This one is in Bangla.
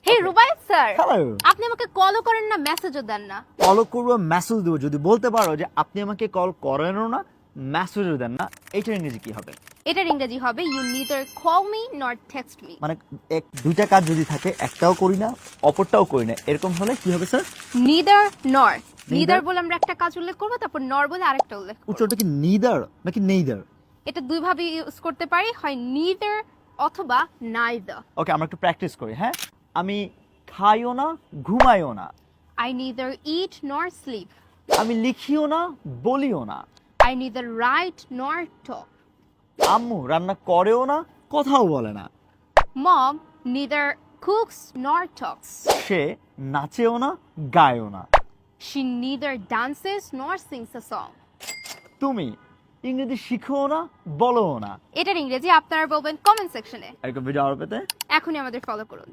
হে রুবায়েত স্যার, হ্যালো। আপনি আমাকে কলও করেন না, মেসেজও দেন না। কল করবো, মেসেজ দেবো, যদি বলতে পারো যে আপনি আমাকে কল করেনও না, মেসেজও দেন না, এইটার ইংরেজি কি হবে? এটার ইংরেজি হবে you neither call me not text me. মানে দুইটা কাজ যদি থাকে, একটাও করি না অপরটাও করি না, এরকম হলে কি হবে স্যার? নিদার নর। Neither? নিদার বলে আমরা একটা কাজ উল্লেখ করবো, তারপর নর বলে আরেকটা উল্লেখ করবো। উচ্চারণটা কি নিদার নাকি নেইদার? এটা দুই ভাবে ইউজ করতে পারি, হয় নিদার অথবা নাইদার। ওকে, আমরা একটু প্র্যাকটিস করি। হ্যাঁ, আমি খাইও না, ঘুমাইও না, আই নিদার ইট নর স্লিপ। আমি লিখিও না, বলিও না, আই নিদার রাইট নর টক। আম্মু রান্না করেও না, কথাও বলে না, মম নিদার কুকস নর টক্স। সে নাচেও না, গায়ও না। শি নিদার ডান্সেস নর সিংস আ সং। তুমি ইংরেজি শিখোও না, বলোও না। এটার ইংরেজি আপনারা বলবেন কমেন্ট সেকশনে। এরকম ভিডিও আরো পেতে এখনই আমাদের ফলো করুন।